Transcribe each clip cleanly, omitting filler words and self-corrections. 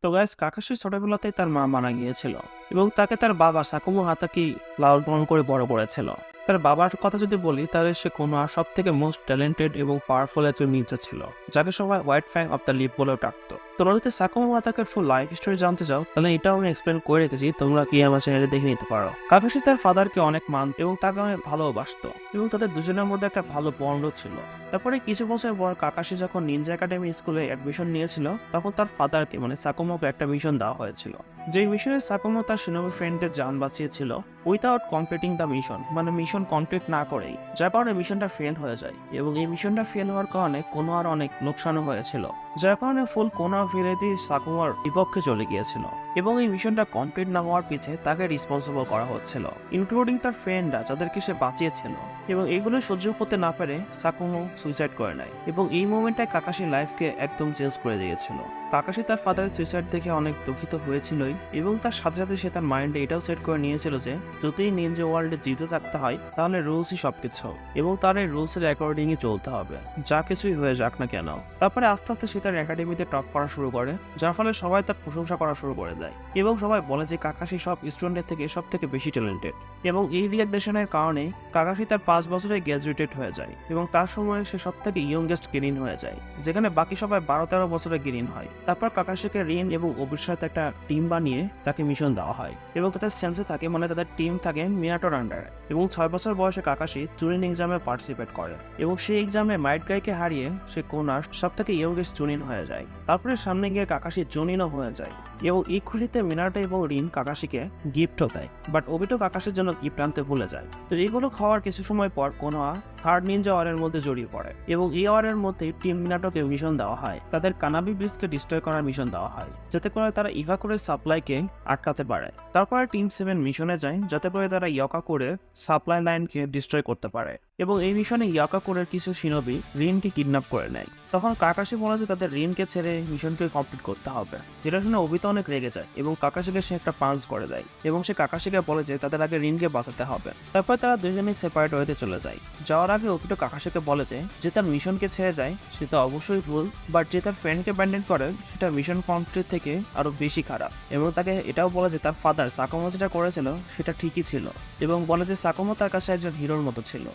তো guys, Kakashi ছোটবেলাতেই তার মা মারা গিয়েছিল এবং তাকে তার বাবা সাকুমো হাতাকি লালন পালন করে বড় করেছিল। তার বাবার কথা যদি বলি, তাহলে সে কোনোয়া সব থেকে মোস্ট ট্যালেন্টেড এবং পাওয়ারফুল একজন নিনজা ছিল, যাকে সবাই হোয়াইট ফ্যাং অফ দ্য লিপ বলেও ডাকতো। তোমরা যদি সাকুমো হাতাকের ফুল লাইফ স্টোরি জানতে চাও, তাহলে এটাও আমি এক্সপ্লেন করে রেখেছি, তোমরা কি আমার চ্যানেলে দেখে নিতে পারো। কাকাশি তার ফাদারকে অনেক মান এবং তাকে অনেক ভালোবাসতো এবং তাদের দুজনের মধ্যে একটা ভালো বন্ড ছিল। তারপরে কিছু বছর পর কাকাশি যখন নিনজা একাডেমি স্কুলে অ্যাডমিশন নিয়েছিল, তখন তার ফাদারকে মানে সাকুমোকে একটা মিশন দেওয়া হয়েছিল। যে মিশনে সাকুমো তার সিনোবি ফ্রেন্ডের জান বাঁচিয়েছিল উইথাউট কমপ্লিটিং দ্য মিশন, মানে মিশন কমপ্লিট না করেই, যার কারণে মিশনটা ফেল হয়ে যায় এবং এই মিশনটা ফেল হওয়ার কারণে কোনোয়ার অনেক লোকসানও হয়েছিল, যার কারণে ফুল কোনোয়া ফিরে দিয়ে সাকুমার বিপক্ষে চলে গিয়েছিল এবং এই মিশনটা কমপ্লিট না হওয়ার পিছে তাকে রেসপন্সিবল করা হচ্ছিল, ইনক্লুডিং তার ফ্রেন্ডরা যাদেরকে সে বাঁচিয়েছিল। এবং এইগুলো সহ্য করতে না পেরে সাকুমো সুইসাইড করে নেয় এবং এই মোমেন্টটাই কাকাশির লাইফকে একদম চেঞ্জ করে দিয়েছিল। কাকাশি তার ফাদারের সুইসাইড দেখে অনেক দুঃখিত হয়েছিলই এবং তার সাথে সাথে সে তার মাইন্ডে এটাও সেট করে নিয়েছিল যে যদি নিনজা ওয়ার্ল্ডে জিতে থাকতে হয়, তাহলে রুলসই সবকিছু এবং তার এই রুলসের অ্যাকর্ডিংই চলতে হবে, যা কিছুই হয়ে যাক না কেন। তারপরে আস্তে আস্তে সে তার একাডেমিতে টপ করা শুরু করে, যার ফলে সবাই তার প্রশংসা করা শুরু করে দেয় এবং সবাই বলে যে কাকাশি সব স্টুডেন্টের থেকে সব থেকে বেশি ট্যালেন্টেড। এবং এই রিকগনিশনের কারণে কাকাশি তার 5 বছরে গ্র্যাজুয়েটেড হয়ে যায় এবং তার সময় সে সব থেকে ইয়ংগেস্ট গ্রিন হয়ে যায়, যেখানে বাকি সবাই 12-13 বছরে গ্রিন হয়। তারপর কাকাশিকে রিন এবং ওবির সাথে একটা টিম বানিয়ে তাকে মিশন দেওয়া হয় এবং তাদের সেন্সে থাকে, মানে তাদের টিম থাকে মিনাটোর আন্ডারে। এবং 6 বছর বয়সে কাকাশি চুরিন এক্সামে পার্টিসিপেট করে এবং সেই এক্সামে মাইট গাইকে হারিয়ে সে কোনার সব থেকে ইয়ংগেস্ট জুনিন হয়ে যায়। তারপরে সামনে গিয়ে কাকাশি জুনিনও হয়ে যায় এবং এই খুশিতে মিনাটো এবং রিন কাকাশিকে গিফটও দেয়, বাট ওবিটো কাকাশির জন্য গিফট আনতে ভুলে যায়। তো এইগুলো খাওয়ার কিছু সময় পর কোনোয়া থার্ড নিনজা ওয়ারের মধ্যে জড়িয়ে পড়ে এবং এই ওয়ারের মধ্যে টিম মিনাটোকে মিশন দেওয়া হয়, তাদের কানাবি ব্রিজকে ডিস্ট্রয় করার মিশন দেওয়া হয়, যাতে করে তারা ইভাকুরের সাপ্লাইকে আটকাতে পারে। তারপর টিম 7 মিশনে যায়, যাতে করে তারা ইয়োকাকুরের সাপ্লাই লাইনকে ডিস্ট্রয় করতে পারে। এবং এই মিশনে ইয়োকাকুরের কিছু সিনোবি রিনকে কিডন্যাপ করে নেয়। তখন কাকাশি বলে যে তাদের রিনকে ছেড়ে মিশনকে কমপ্লিট করতে হবে, যেটা শুনে ওবিতো অনেক রেগে যায় এবং কাকাশিকে সে একটা পাঞ্চ করে দেয় এবং সে কাকাশিকে বলে যে তাদের আগে রিনকে বাঁচাতে হবে। তারপর তারা দুজনেই সেপারেট হতে চলে যায়। যাওয়ার আগে ওবিটো কাকাশিকে বলে যে তার মিশনকে ছেড়ে যায় সেটা অবশ্যই ভুল, বাট যে তার ফ্রেন্ডকে ব্যান্ডেন করে সেটা মিশন কমপ্লিট থেকে আরো বেশি খারাপ। এবং তাকে এটাও বলে যে তার ফাদার সাকুমো যেটা করেছিল সেটা ঠিকই ছিল এবং বলে যে সাকুমো তার কাছে একজন হিরোর মতো ছিল,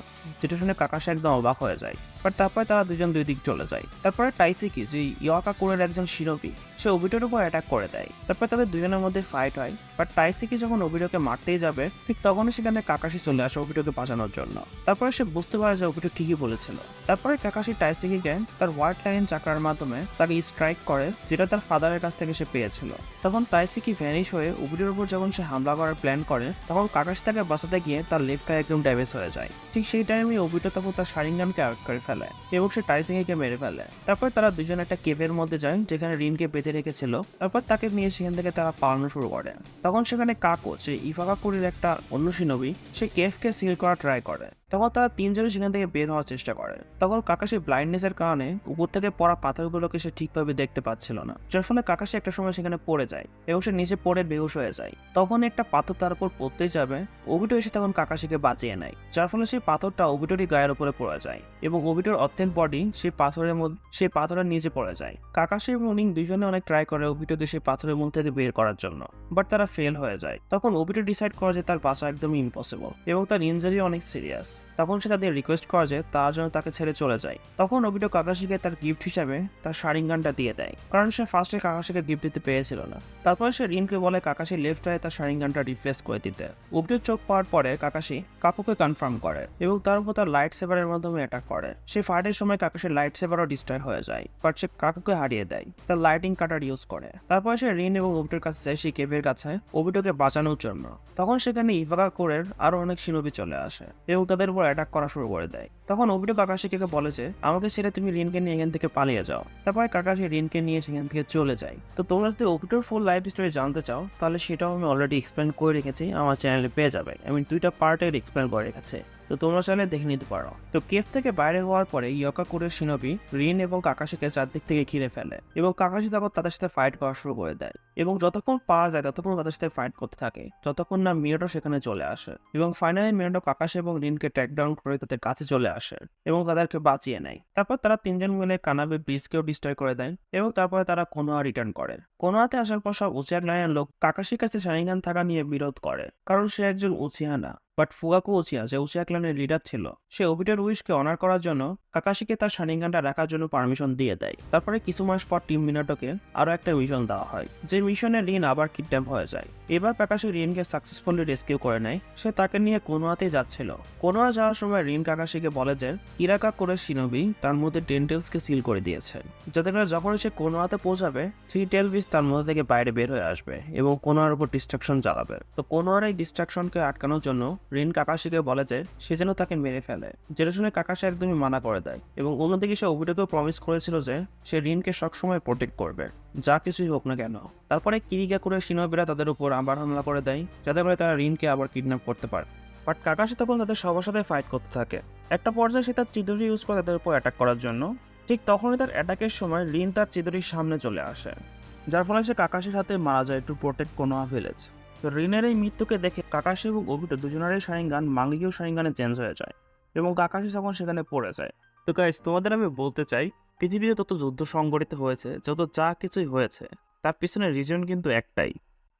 যেটা শুনে কাকাশি একদম অবাক হয়ে যায়। বাট তারপরে তারা দুজন দুই দিক চলে যায়। তারপরে টাইসিকি, যে ইয়োকাকুরের একজন শিরোপী, সে ওবিটোর উপর অ্যাটাক করে দেয়। তারপর তাদের দুজনের মধ্যে ফাইট হয়, বাট টাইসিকি যখন ওবিটোকে মারতেই যাবে, ঠিক তখনই সেখানে কাকাশি চলে আসে ওবিটোকে বাঁচানোর জন্য। তারপরে সে বুঝতে পারে যে ওবিটো ঠিকই বলেছিল। তারপরে কাকাশি টাইসিকিকে তার হোয়াইট লাইন চাকরার মাধ্যমে তাকে স্ট্রাইক করে, যেটা তার ফাদারের কাছ থেকে সে পেয়েছিল। তখন টাইসিকি ভ্যানিশ হয়ে ওবিটোর উপর যখন সে হামলা করার প্ল্যান করে, তখন কাকাশি তাকে বাঁচাতে গিয়ে তার লেফট আই একদম ড্যামেজ হয়ে যায়। ঠিক সেই টাইমে ওবিটো তখন তার শারিঙ্গানকে আউট করে ফেলে এবং সে টাইসিকিকে মেরে ফেলে। তারপর তারা দুজন একটা কেভের মধ্যে যায়, যেখানে রিনকে বেঁধে রেখেছিল। তারপর তাকে নিয়ে সেখান থেকে তারা পালানো শুরু করে। তখন সেখানে কাকো, যে ইভাকাকুরির একটা অন্য সিনোবি, সে কেভকে সিল করা ট্রাই করে। তখন তারা তিনজনই সেখান থেকে বের হওয়ার চেষ্টা করে। তখন কাকাশি ব্লাইন্ডনেসের কারণে উপর থেকে পড়া পাথরগুলোকে সে ঠিকভাবে দেখতে পাচ্ছিল না, যার ফলে কাকাশি একটা সময় সেখানে পড়ে যায় এবং সে নিচে পড়ে বেহুশ হয়ে যায়। তখন একটা পাথর তার উপর পড়তেই যাবে, ওবিটো এসে তখন কাকাশিকে বাঁচিয়ে নেয়, যার ফলে সেই পাথরটা ওবিটোরই গায়ের উপরে পড়ে যায় এবং ওবিটোর অর্ধেক বডি সেই পাথরের নিচে পড়ে যায়। কাকাশি এবং রিং দুজনে অনেক ট্রাই করে ওবিটোকে সেই পাথরের মধ্যে থেকে বের করার জন্য, বাট তারা ফেল হয়ে যায়। তখন ওবিটো ডিসাইড করে যে তার বাঁচা একদমই ইম্পসিবল এবং তার ইনজারি অনেক সিরিয়াস। তখন সে তাদের রিকোয়েস্ট করে যে তার জন্য তাকে ছেড়ে চলে যায়। তখন ওবিটো কাকাশিকে তার গিফট হিসাবে তার শারিঙ্গানটা দিয়ে দেয়, কারণ সে ফার্স্টে কাকাশিকে গিফট দিতে পেরেছিল না। তারপরে সে রিনকে বলে কাকাশি লেফট আয়ে তার শারিঙ্গানটা রিপ্লেস করে দিতে। ওবিটোর চোখ পাওয়ার পরে কাকাশি কাকুকে কনফার্ম করে এবং তার উপর তার লাইট সেভারের মাধ্যমে অ্যাটাক করে। সেই ফাইটের সময় কাকাশির লাইট সেভারও ডিস্ট্রয় হয়ে যায়, বাট সে কাকুকে হারিয়ে দেয় তার লাইটিং কাটার ইউজ করে। তারপরে সে রিন এবং ওবিটোর কাছে যায় সেই কেভের কাছে ওবিটোকে বাঁচানোর জন্য। তখন সেখানে ইভাকাকুরের আরো অনেক সিনোবি চলে আসে এবং তাদের উপর অ্যাটাক করা শুরু করে দেয়। তখন ওবিটো কাকাশিকে বলে যে আমাকে ছেড়ে তুমি রিনকে নিয়ে এখান থেকে পালিয়ে যাও। তারপরে কাকাশি রিনকে নিয়ে সেখান থেকে চলে যায়। তো তোমরা যদি ওবিটোর ফুল লাইফ স্টোরি জানতে চাও, তাহলে সেটাও আমি অলরেডি এক্সপ্লেন করে রেখেছি, আমার চ্যানেলে পেয়ে যাবে। আমি 2টা পার্টের এক্সপ্লেন করে রেখেছি, তো তোমরা চাইলে দেখে নিতে পারো। তো কেভ থেকে বাইরে হওয়ার পরে ইয়োকাকুরের সিনোবি রিন এবং কাকাশিকে চারদিক থেকে ঘিরে ফেলে এবং কাকাশি তখন তাদের সাথে ফাইট করা শুরু করে দেয় এবং যতক্ষণ পাওয়া যায় ততক্ষণ তাদের সাথে ফাইট করতে থাকে, যতক্ষণ না মিনাটো সেখানে চলে আসে। এবং ফাইনালি মিনাটো কাকাশি এবং রিনকে ট্র্যাক ডাউন করে তাদের কাছে চলে আসে এবং তাদেরকে বাঁচিয়ে নেয়। তারপর তারা তিনজন মিলে কানাবে ব্রিজকেও ডিস্ট্রয় করে দেয় এবং তারপরে তারা কোনোয়া রিটার্ন করে। কোনোয়াতে আসার পর সব উচিয়া ক্লানের লোক কাকাশির কাছে শারিঙ্গান থাকা নিয়ে বিরোধ করে, কারণ সে একজন উচিয়া না। বাট ফুগাকু উচিয়া, যে উচিয়া ক্লানের লিডার ছিল, সে ওবিটার উইশকে অনার করার জন্য কাকাশিকে তার শারিঙ্গানটা রাখার জন্য পারমিশন দিয়ে দেয়। তারপরে কিছু মাস পর টিম মিনাটোকে আরো একটা মিশন দেওয়া হয়, যে মিশনে রিন আবার কিডন্যাপ হয়ে যায়। এবার কাকাশি রিনকে সাকসেসফুলি রেস্কিউ করে নেয়। সে তাকে নিয়ে কোনোয়াতেই যাচ্ছিল। কোনোয়া যাওয়ার সময় রিন কাকাশিকে বলে যে কিরাকা করে শিনোবি তার মধ্যে টেনটেলসকে সিল করে দিয়েছে, যাতে করে যখন সে কোনোয়াতে পৌঁছাবে 3 টেল বিচ তার মধ্যে থেকে বাইরে বের হয়ে আসবে এবং কোনোয়ার উপর ডিস্ট্রাকশন চালাবে। তো কোনোয়ার এই ডিস্ট্রাকশনকে আটকানোর জন্য রিন কাকাশিকে বলে যে সে যেন তাকে মেরে ফেলে, যেটা শুনে কাকাশি একদমই মানা করে দেয়। এবং অন্যদিকে সে ওবিটাকেও প্রমিস করেছিল যে সে রিনকে সবসময় প্রোটেক্ট করবে, যা কিছুই হোক না কেন। তারপরে কিরিকা করে শিনোবিরা তাদের উপর আবার হামলা করে দেয়, যাতে করে তারা রিনকে আবার কিডন্যাপ করতে পারে। বাট কাকাশি তখন তাদের সবার সাথে ফাইট করতে থাকে। একটা পর্যায়ে সে তার চিদুরি ইউজ করে তাদের উপর অ্যাটাক করার জন্য। ঠিক তখনই তার অ্যাটাকের সময় রিন তার চিদুরির সামনে চলে আসে, যার ফলে সে কাকাশির হাতে মারা যায় টু প্রোটেক্ট কোনোয়া ভিলেজ। তো রিনের এই মৃত্যুকে দেখে কাকাশি এবং ওবিটো দুজনেরই শারিঙ্গান মাঙ্গিকিও শারিঙ্গানে চেঞ্জ হয়ে যায় এবং কাকাশি তখন সেখানে পড়ে যায়। তো গাইস, তোমাদের আমি বলতে চাই, পৃথিবীতে তত যুদ্ধ সংঘটিত হয়েছে, যত যা কিছুই হয়েছে, তার পিছনে রিজন কিন্তু একটাই,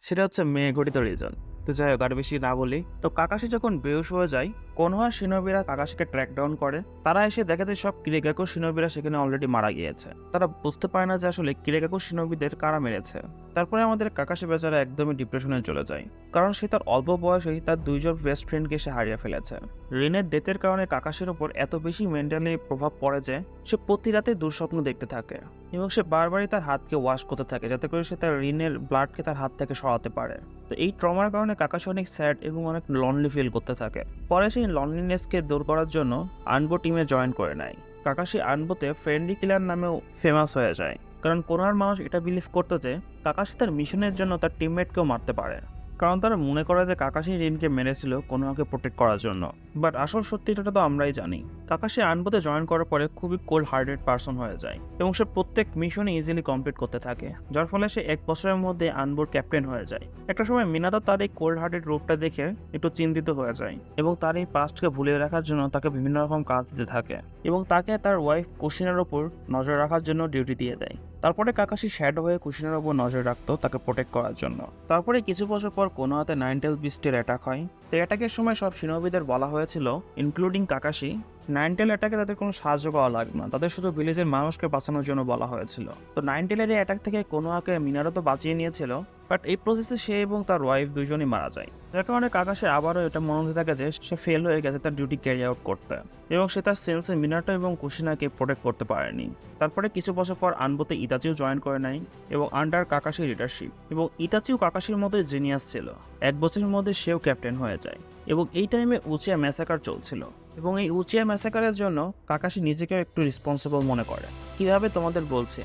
সেটা হচ্ছে মেয়ে গঠিত রিজন। তো যাই হোক, আর বেশি না বলি। তো কাকাশি যখন বেহুশ হয়ে যায়, কোনোয়া শিনোবিরা কাকাশিকে ট্র্যাক ডাউন করে। তারা এসে দেখে যে সব কিরিগাকু শিনোবিরা সেখানে অলরেডি মারা গিয়েছে। তারা বুঝতে পারে না যে আসলে কিরিগাকু শিনোবিদের কারা মেরেছে। তারপরে আমাদের কাকাশি বেচারা একদমই ডিপ্রেশনে চলে যায়, কারণ সে তার অল্প বয়সেই তার দুইজন বেস্ট ফ্রেন্ডকে সে হারিয়ে ফেলেছে। রিনের ডেথের কারণে কাকাশির উপর এত বেশি মেন্টালি প্রভাব পড়ে যে সে প্রতি রাতে দুঃস্বপ্ন দেখতে থাকে এবং সে বারবারই তার হাতকে ওয়াশ করতে থাকে, যাতে করে সে তার রিনের ব্লাডকে তার হাত থেকে সরাতে পারে। তো এই ট্রমার কারণে কাকাশি অনেক স্যাড এবং অনেক লনলি ফিল করতে থাকে। পরে সেই লনলিনেসকে দূর করার জন্য আনবো টিমে জয়েন করে নেয়। কাকাশি আনবোতে ফ্রেন্ডলি কিলার নামেও ফেমাস হয়ে যায়, কারণ কোনোয়ার মানুষ এটা বিলিভ করতো যে কাকাশি তার মিশনের জন্য তার টিমমেটকেও মারতে পারে, কারণ তারা মনে করে যে কাকাশি রিনকে মেরেছিল কোনোয়াকে প্রোটেক্ট করার জন্য। বাট আসল সত্যিটা তো আমরাই জানি। কাকাশি আনবোতে জয়েন করার পরে খুবই কোল্ড হার্টেড পার্সন হয়ে যায় এবং সে প্রত্যেক মিশনে ইজিলি কমপ্লিট করতে থাকে, যার ফলে সে 1 বছরের মধ্যে আনবোর ক্যাপ্টেন হয়ে যায়। একটা সময় মিনাতো তার এই কোল্ড হার্টেড রূপটা দেখে একটু চিন্তিত হয়ে যায় এবং তার এই পাস্টকে ভুলিয়ে রাখার জন্য তাকে বিভিন্ন রকম কাজ দিতে থাকে এবং তাকে তার ওয়াইফ কুশিনার ওপর নজর রাখার জন্য ডিউটি দিয়ে দেয়। তারপরে কাকাশি শ্যাডো হয়ে কুশিনার ওপর নজর রাখতো তাকে প্রোটেক্ট করার জন্য। তারপরে কিছু বছর পর কোনোয়াতে 9 টেল বিস্টের অ্যাটাক হয়। তো অ্যাটাকের সময় সব শিনোবিদের বলা হয়েছিল, ইনক্লুডিং কাকাশি, 9 টেল অ্যাটাকে তাদের কোনো সাহায্য করা লাগবে না, তাদের শুধু ভিলেজের মানুষকে বাঁচানোর জন্য বলা হয়েছিল। তো 9 টেলের এই অ্যাটাক থেকে কোনোয়াকে মিনারো তো বাঁচিয়ে নিয়েছিল, বাট এই প্রসেসে সে এবং তার ওয়াইফ দুজনই মারা যায়, যার কারণে কাকাশি আবারও এটা মনে হতে থাকে যে সে ফেল হয়ে গেছে তার ডিউটি ক্যারি আউট করতে এবং সে তার সেন্সে মিনাটো এবং কুশিনাকে প্রোটেক্ট করতে পারেনি। তারপরে কিছু বছর পর আনবোতে ইতাচিও জয়েন করে নেয় এবং আন্ডার কাকাশির লিডারশিপ, এবং ইতাচিও কাকাশির মতোই জিনিয়াস ছিল। 1 বছরের মধ্যে সেও ক্যাপ্টেন হয়ে যায় এবং এই টাইমে উচিয়া ম্যাসাকার চলছিল এবং এই উচিয়া ম্যাসাকারের জন্য কাকাশি নিজেকেও একটু রেসপন্সিবল মনে করে। কিভাবে তোমাদের বলছি,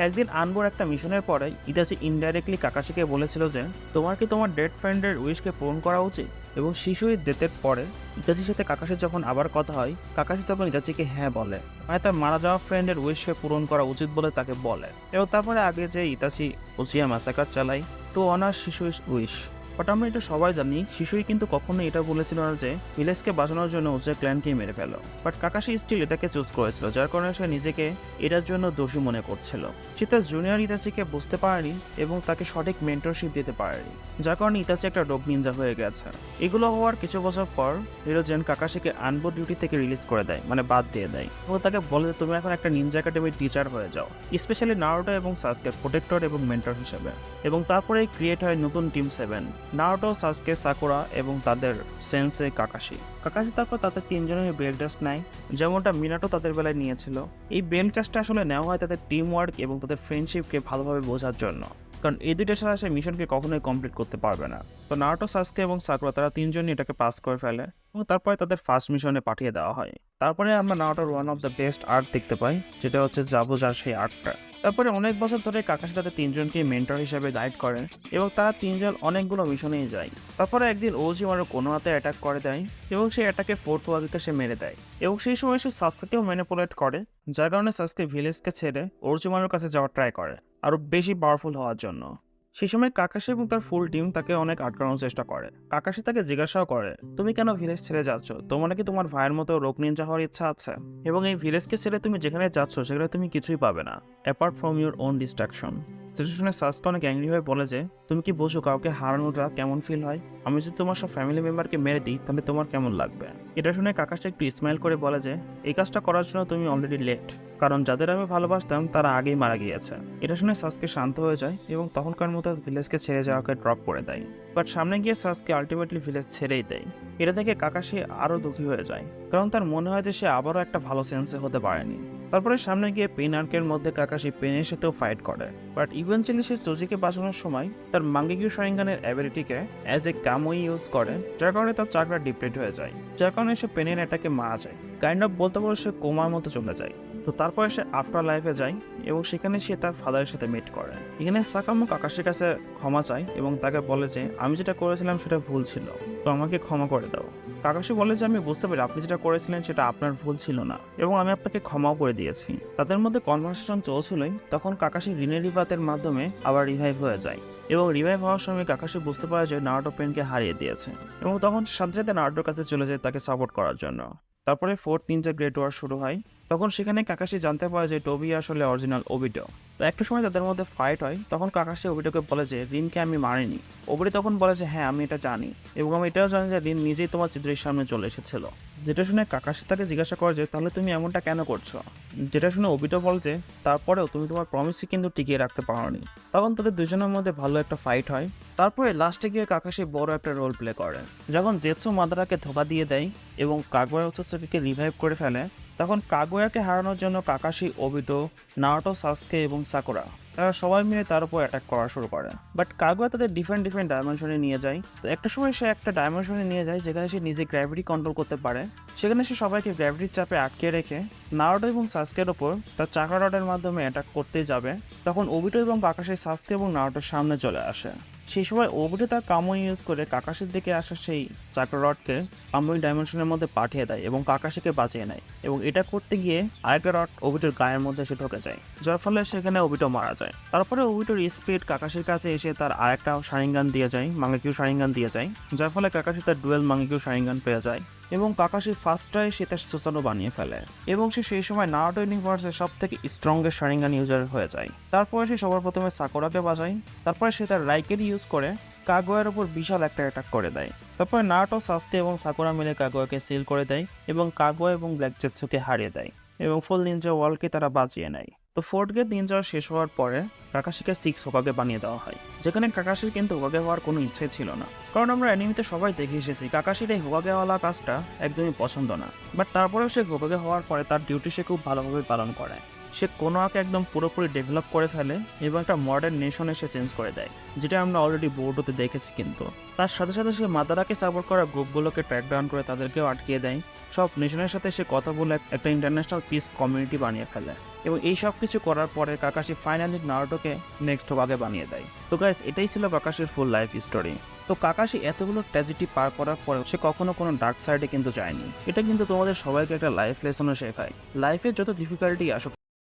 একদিন আনবোর একটা মিশনের পরে ইতাচি ইনডাইরেক্টলি কাকাশিকে বলেছিল যে তোমার কি তোমার ডেড ফ্রেন্ডের উইশকে পূরণ করা উচিত, এবং শিশুই ডেথের পরে ইতাচির সাথে কাকাশির যখন আবার কথা হয়, কাকাশি তখন ইতাচিকে হ্যাঁ বলে, মানে তার মারা যাওয়া ফ্রেন্ডের উইশকে পূরণ করা উচিত বলে তাকে বলে। এবং তারপরে আগে যে ইতাচি উচিয়া ম্যাসাকার চালাই টু অনার শিশুর উইশ। বাট আমরা এটা সবাই জানি, শিশুই কিন্তু কখনোই এটা বলেছিল না যে ভিলেজকে বাঁচানোর জন্য উচিয়া ক্ল্যানকেই মেরে ফেলো। বাট কাকাশি স্টিল এটাকে চুজ করেছিল, যার কারণে সে নিজেকে এটার জন্য দোষী মনে করছিল। সে তার জুনিয়র ইতাচিকে বুঝতে পারেনি এবং তাকে সঠিক মেন্টরশিপ দিতে পারেনি, যার কারণে ইতাচি একটা ডগ নিনজা হয়ে গেছে। এগুলো হওয়ার কিছু বছর পর হিরোজেন কাকাশিকে আনবো ডিউটি থেকে রিলিজ করে দেয়, মানে বাদ দিয়ে দেয়, এবং তাকে বলে যে তুমি এখন একটা নিনজা একাডেমির টিচার হয়ে যাও, স্পেশালি নারুটো এবং সাসকে প্রোটেক্টর এবং মেন্টর হিসেবে। এবং তারপরে ক্রিয়েট হয় নতুন টিম 7, নারুটো, সাসকে, সাকুরা এবং তাদের সেন্সে কাকাশি। তারপর তাদের 3 জনের বেল টেস্ট নেয়, যেমনটা মিনাটো তাদের বেলায় নিয়েছিল। এই বেল টেস্টটা আসলে নেওয়া হয় তাদের টিম ওয়ার্ক এবং তাদের ফ্রেন্ডশিপকে ভালোভাবে বোঝার জন্য, কারণ এই দুইটার সাথে সে মিশনকে কখনোই কমপ্লিট করতে পারবে না। তো নারুটো, সাসকে এবং সাকুরা তারা 3 জনই এটাকে পাস করে ফেলে এবং তারপরে তাদের ফার্স্ট মিশনে পাঠিয়ে দেওয়া হয়। তারপরে আমরা নারুটোর one of the best art দেখতে পাই, যেটা হচ্ছে জাবুজার সেই আর্টটা। তারপরে অনেক বছর ধরে কাকাশি তাদের 3 জনকে মেন্টর হিসেবে গাইড করেন এবং তারা 3 জন অনেকগুলো মিশনেই যায়। তারপরে একদিন ওজিমারু কোনোয়াতে অ্যাটাক করে দেয় এবং সেই অ্যাটাকে 4th ওয়াগিকে সে মেরে দেয়, এবং সেই সময় সে সাসকেও ম্যানিপুলেট করে, যার কারণে সাসকে ভিলেজকে ছেড়ে ওরজিমারুর কাছে যাওয়ার ট্রাই করে আরো বেশি পাওয়ারফুল হওয়ার জন্য। সেই সময় কাকাশি এবং তার ফুল টিম তাকে অনেক আটকানোর চেষ্টা করে। কাকাশি তাকে জিজ্ঞাসাও করে, তুমি কেন ভিলেজ ছেড়ে যাচ্ছ? তোমার নাকি তোমার ভাইয়ের মতো রোগ নিনজা হওয়ার ইচ্ছা আছে, এবং এই ভিলেজকে ছেড়ে তুমি যেখানে যাচ্ছ সেখানে তুমি কিছুই পাবে না apart from your own distraction. যেটা শুনে সাসকে অনেক অ্যাংরি হয়ে বলে যে, তুমি কি বোঝো কাউকে হারানোটা কেমন ফিল হয়? আমি যদি তোমার সব ফ্যামিলি মেম্বারকে মেরে দিই তাহলে তোমার কেমন লাগবে? এটা শুনে কাকাশি একটু স্মাইল করে বলে যে, এই কাজটা করার জন্য তুমি অলরেডি লেট, কারণ যাদের আমি ভালোবাসতাম তারা আগেই মারা গিয়েছে। এটা শুনে সাসকে শান্ত হয়ে যায় এবং তখনকার মতো ভিলেজকে ছেড়ে যাওয়াকে ড্রপ করে দেয়। বাট সামনে গিয়ে সাসকে আলটিমেটলি ভিলেজ ছেড়েই দেয়। এটা থেকে কাকাশি আরও দুঃখী হয়ে যায়, কারণ তার মনে হয় যে সে আবারও একটা ভালো সেন্সে হতে পারেনি। তারপরে সামনে গিয়ে পেন আর্কের মধ্যে কাকাশি পেনের সাথেও ফাইট করে, বাট ইভেন্চুয়ালি সে চোজিকে বাঁচানোর সময় তার মাঙ্গেকিউ শারিঙ্গানের অ্যাবিলিটিকে অ্যাজ এ কামোই ইউজ করে, যার কারণে তার চাকরা ডিপ্লেট হয়ে যায়, যার কারণে সে পেনের অ্যাটাকে মারা যায়। কাইন্ড অফ বলতে পারো সে কোমার মতো চলে যায়। তো তারপরে সে আফটার লাইফে যায় এবং সেখানে সে তার ফাদারের সাথে মিট করে। এখানে সাকামো কাকাশির কাছে ক্ষমা চায় এবং তাকে বলে যে, আমি যেটা করেছিলাম সেটা ভুল ছিল, তো আমাকে ক্ষমা করে দাও। কাকাশি বলে যে, আমি বুঝতে পারি আপনি যেটা করেছিলেন সেটা আপনার ভুল ছিল না এবং আমি আপনাকে ক্ষমাও করে দিয়েছি। তাদের মধ্যে কনভারসেশন চলছিলই, তখন কাকাশি রিনেরিভাতের মাধ্যমে আবার রিভাইভ হয়ে যায় এবং রিভাইভ হওয়ার সময় কাকাশি বুঝতে পারে যে নারুটো পেনকে হারিয়ে দিয়েছে এবং তখন সাথে সাথে নারুটোর কাছে চলে যায় তাকে সাপোর্ট করার জন্য। তারপরে ফোর্থ নিনজা গ্রেট ওয়ার শুরু হয়। তখন সেখানে কাকাশি জানতে পারে যে টোবি আসলে অরিজিনাল ওবিটো। তো একটা সময় তাদের মধ্যে ফাইট হয়, তখন কাকাশি ওবিটোকে বলে যে, রিনকে আমি মারিনি। ওবিটো তখন বলে যে, হ্যাঁ আমি এটা জানি এবং আমি এটাও জানি যে রিন নিজেই তোমার চিত্রের সামনে চলে এসেছিল। যেটা শুনে কাকাশি তাকে জিজ্ঞাসা করে যে, তাহলে তুমি এমনটা কেন করছো? যেটা শুনে ওবিটো বলে যে, তারপরেও তুমি তোমার প্রমিসই কিন্তু টিকিয়ে রাখতে পারোনি। তখন তাদের দুজনের মধ্যে ভালো একটা ফাইট হয়। তারপরে লাস্টে গিয়ে কাকাশি বড় একটা রোল প্লে করে, যখন জেৎসু মাদারাকে ধোকা দিয়ে দেয় এবং কাগুয়া উৎসকে রিভাইভ করে ফেলে। তখন কাগুয়াকে হারানোর জন্য কাকাশি, ওবিটো, নারুটো, সাসকে এবং সাকুরা তারা সবাই মিলে তার উপর অ্যাটাক করা শুরু করে। বাট কাগুয়া তাদের ডিফারেন্ট ডাইমেনশনে নিয়ে যায়। তো একটা সময় সে একটা ডাইমেনশনে নিয়ে যায় যেখানে সে নিজে গ্র্যাভিটি কন্ট্রোল করতে পারে। সেখানে সে সবাইকে গ্র্যাভিটির চাপে আটকে রেখে নারুটো এবং সাসকের ওপর তার চাকরা রডের মাধ্যমে অ্যাটাক করতে যাবে। তখন ওবিটো এবং কাকাশি সাসকে এবং নারুটোর সামনে চলে আসে। সেই সময় ওবিটো তার কামই ইউজ করে কাকাশির দিকে আসা সেই চাকরা রডকে কামই ডাইমেনশনের মধ্যে পাঠিয়ে দেয় এবং কাকাশিকে বাঁচিয়ে নেয়, এবং এটা করতে গিয়ে আরেকটা রড ওবিটোর গায়ের মধ্যে এসে ঢুকে যায়, যার ফলে সেখানে ওবিটো মারা যায়। তারপরে ওবিটোর স্পিড কাকাশির কাছে এসে তার আরেকটা শারিঙ্গান দিয়ে যায়, মাঙ্গেকিউ শারিঙ্গান দিয়ে যায়, যার ফলে কাকাশি তার ডুয়েল মাঙ্গেকিউ শারিঙ্গান পেয়ে যায় এবং কাকাশি ফার্স্ট ট্রাই সে তার সুসানো বানিয়ে ফেলে এবং সে সেই সময় নারুটো ইউনিভার্সের সব থেকে স্ট্রংগেস্ট শারিঙ্গান ইউজার হয়ে যায়। তারপরে সে সবার প্রথমে সাকুরাকে বাঁচায়, তারপরে সে তার রাইকের ইউজ করে কাগুয়ার উপর বিশাল একটা অ্যাটাক করে দেয়। তারপরে নারুটো, সাসকে এবং সাকুরা মিলে কাগুয়াকে সিল করে দেয় এবং কাগুয়া এবং ব্ল্যাক জেটসুকে হারিয়ে দেয় এবং ফুল নিনজা ওয়ার্ল্ডকে তারা বাঁচিয়ে নেয়। তো ফোর্থ গেট নিনজা শেষ হওয়ার পরে কাকাশিকে 6 হোকাগে বানিয়ে দেওয়া হয়, যেখানে কাকাশির কিন্তু হোকাগে হওয়ার কোনো ইচ্ছাই ছিল না, কারণ আমরা অ্যানিমেতে সবাই দেখে এসেছি কাকাশির এই হোকাগে হওয়া কাজটা একদমই পছন্দ না। বাট তারপরেও সে হোকাগে হওয়ার পরে তার ডিউটি সে খুব ভালোভাবে পালন করে। সে কোনোয়াকে একদম পুরোপুরি ডেভেলপ করে ফেলে এবং একটা মডার্ন নেশনে সে চেঞ্জ করে দেয়, যেটা আমরা অলরেডি বোর্ডোতে দেখেছি। কিন্তু তার সাথে সাথে সে মাদারাকে সাপোর্ট করা গ্রুপগুলোকে ট্র্যাক ডাউন করে তাদেরকেও আটকিয়ে দেয়। সব নেশনের সাথে সে কথা বলে একটা ইন্টারন্যাশনাল পিস কমিউনিটি বানিয়ে ফেলে এবং এই সব কিছু করার পরে কাকাশি ফাইনালি নারুটোকে নেক্সট হোকাগে বানিয়ে দেয়। তো গাইস, এটাই ছিল কাকাশির ফুল লাইফ স্টোরি। তো কাকাশি এতগুলো ট্র্যাজেডি পার করার পরেও সে কখনো কোনো ডার্ক সাইডে কিন্তু যায়নি। এটা কিন্তু তোমাদের সবাইকে একটা লাইফ লেসনও শেখায়। লাইফে যত ডিফিকাল্টি আসুক